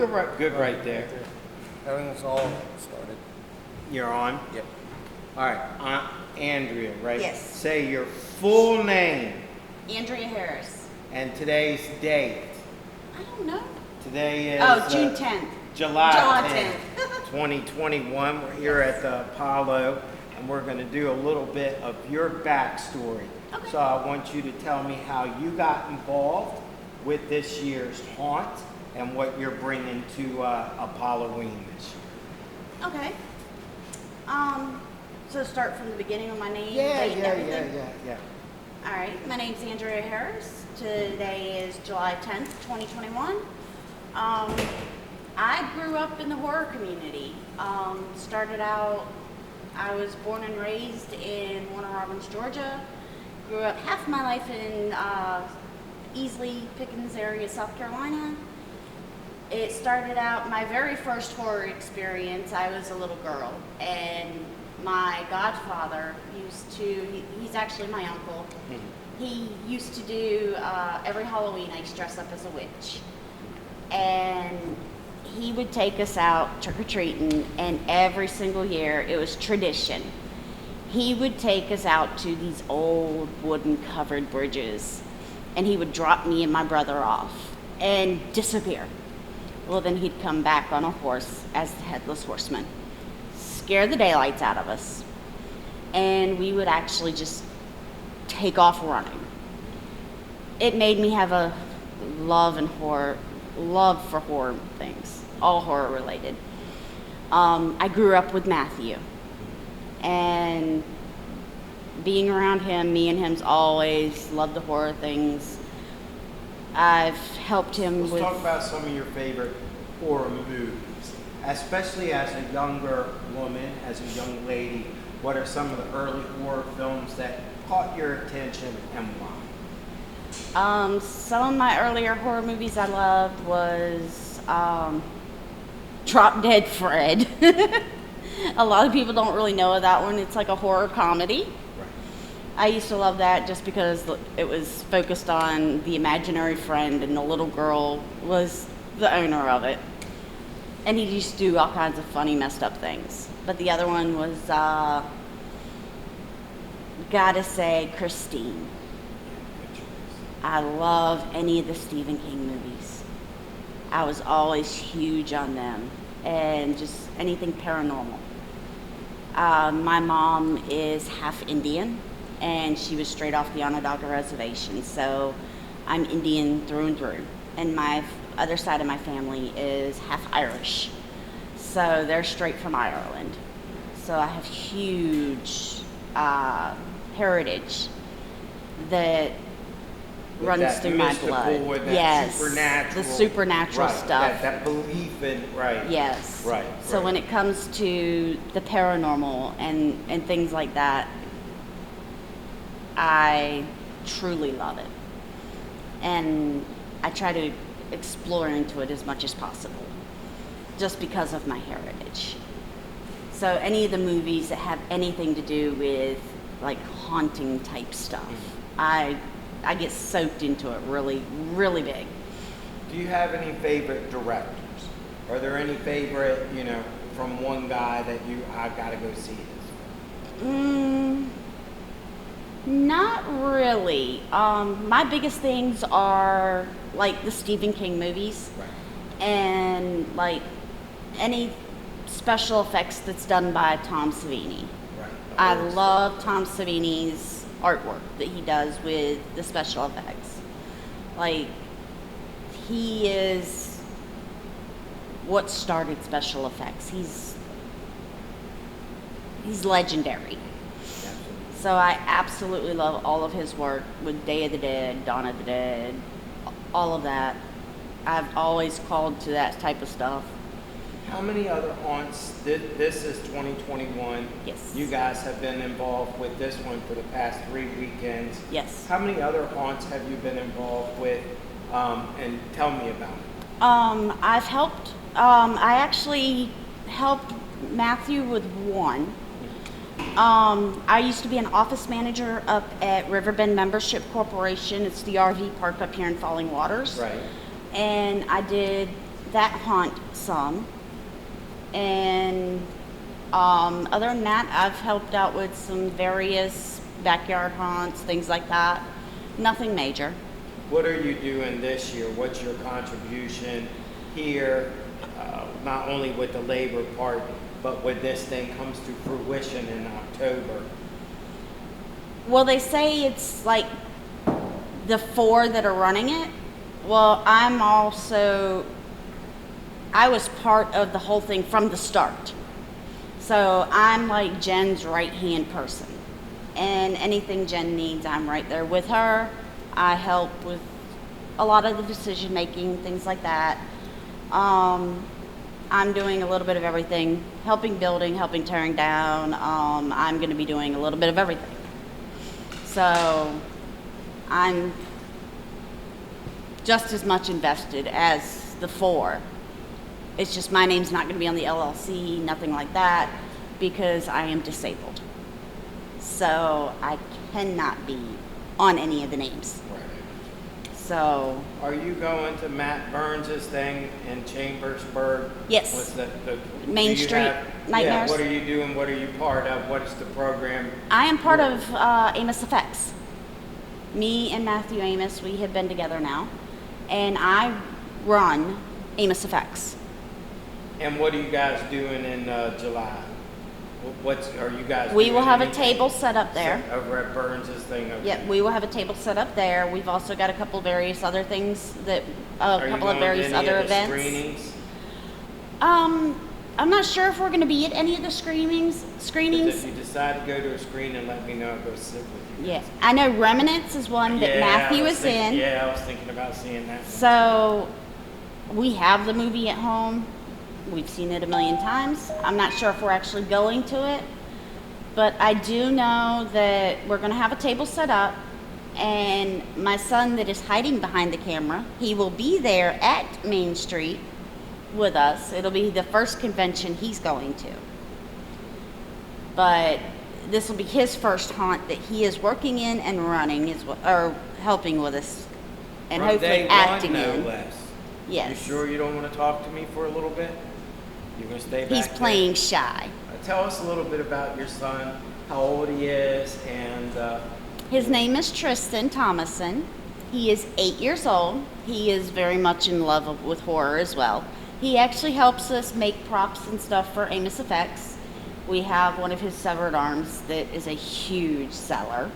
Good right there. Everything's all started. You're on? Yep. All right. Andrea, right? Yes. Say your full name Andrea Harris. and today's date. I don't know. Today is June 10th. July July 10th, 2021. We're here at the Apollo, and we're going to do a little bit of your backstory. Okay. So I want you to tell me how you got involved with this year's haunt and what you're bringing to Apolloween this year. Okay. So start from the beginning of my name, Yeah. date, and everything? Yeah. All right. My name's Andrea Harris. Today is July 10th, 2021. I grew up in the horror community. Started out, I was born and raised in Warner Robins, Georgia. Grew up half my life in Easley, Pickens area, South Carolina. It started out, my very first horror experience, I was a little girl, and my godfather he's actually my uncle. He used to do, every Halloween, I used to dress up as a witch. And he would take us out trick-or-treating, and every single year, it was tradition. He would take us out to these old wooden covered bridges, and he would drop me and my brother off and disappear. Well, then he'd come back on a horse as the headless horseman, scare the daylights out of us, and we would actually just take off running. It made me have a love for horror things, all horror related. I grew up with Matthew, and being around him, me and him's always loved the horror things. I've helped him Let's with... talk about some of your favorite horror movies, especially as a younger woman, as a young lady. What are some of the early horror films that caught your attention and why? Some of my earlier horror movies I loved was Drop Dead Fred. A lot of people don't really know that one. It's like a horror comedy. I used to love that just because it was focused on the imaginary friend, and the little girl was the owner of it. And he used to do all kinds of funny, messed up things. But the other one was, gotta say, Christine. I love any of the Stephen King movies. I was always huge on them, and just anything paranormal. My mom is half Indian, and she was straight off the Onondaga Reservation, so I'm Indian through and through. And my other side of my family is half Irish, so they're straight from Ireland. So I have huge heritage that runs that through my blood. With that yes, supernatural, the supernatural right, stuff. That belief in, right. Yes. Right. So when it comes to the paranormal and things like that, I truly love it. And I try to explore into it as much as possible, just because of my heritage. So any of the movies that have anything to do with like haunting type stuff, I get soaked into it really, really big. Do you have any favorite directors? Are there any favorite, from one guy that I gotta go see this? Not really. My biggest things are like the Stephen King movies, Right. and like any special effects that's done by Tom Savini. Right. I love Tom Savini's artwork that he does with the special effects. Like, he is what started special effects. He's legendary. So I absolutely love all of his work with Day of the Dead, Dawn of the Dead, all of that. I've always called to that type of stuff. How many other haunts? This is 2021. Yes. You guys have been involved with this one for the past 3 weekends. Yes. How many other haunts have you been involved with? And tell me about it. I've helped. I actually helped Matthew with one. I used to be an office manager up at Riverbend Membership Corporation. It's the RV park up here in Falling Waters. Right. And I did that haunt some. And other than that, I've helped out with some various backyard haunts, things like that. Nothing major. What are you doing this year? What's your contribution here, not only with the labor part, but when this thing comes to fruition in October? Well, they say it's like the 4 that are running it. Well, I was part of the whole thing from the start. So I'm like Jen's right-hand person. And anything Jen needs, I'm right there with her. I help with a lot of the decision making, things like that. I'm doing a little bit of everything, helping building, helping tearing down. I'm going to be doing a little bit of everything. So I'm just as much invested as the 4. It's just my name's not going to be on the LLC, nothing like that, because I am disabled. So I cannot be on any of the names. Right. So. Are you going to Matt Burns' thing in Chambersburg? Yes. What's the Main do you Street Nightmares? Yeah, what are you doing? What are you part of? What is the program? I am part of Amos Effects. Me and Matthew Amos, we have been together now, and I run Amos Effects. And what are you guys doing in July? Are you guys We doing will have a anything table set up there. over at Burns' thing? Okay. Yep, we will have a table set up there. We've also got a couple of various other things that, Are you couple of going to various any other of the events. Screenings? I'm not sure if we're going to be at any of the screenings. If you decide to go to a screening, let me know. I'll go sit with you. Yeah, I know Remnants is one that Matthew is in. Yeah, I was thinking about seeing that one. So we have the movie at home. We've seen it a million times. I'm not sure if we're actually going to it, but I do know that we're going to have a table set up, and my son that is hiding behind the camera, he will be there at Main Street with us. It'll be the first convention he's going to. But this will be his first haunt that he is working in and running, or helping with us, and From hopefully day acting one, no in. less. Yes. You sure you don't want to talk to me for a little bit? You're going to stay back He's there? playing shy. Tell us a little bit about your son, how old he is, and His name is Tristan Thomason. He is 8 years old. He is very much in love with horror as well. He actually helps us make props and stuff for Amos Effects. We have one of his severed arms that is a huge seller.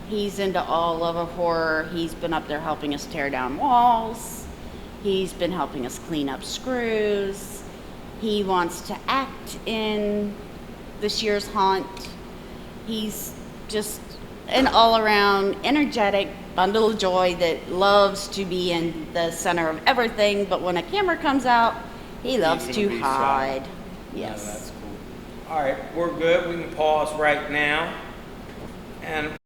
He's into all of horror. He's been up there helping us tear down walls. He's been helping us clean up screws. He wants to act in this year's haunt. He's just an all-around energetic bundle of joy that loves to be in the center of everything, but when a camera comes out, he loves He's to gonna be hide. shy. Yes. No, that's cool. All right, we're good. We can pause right now. And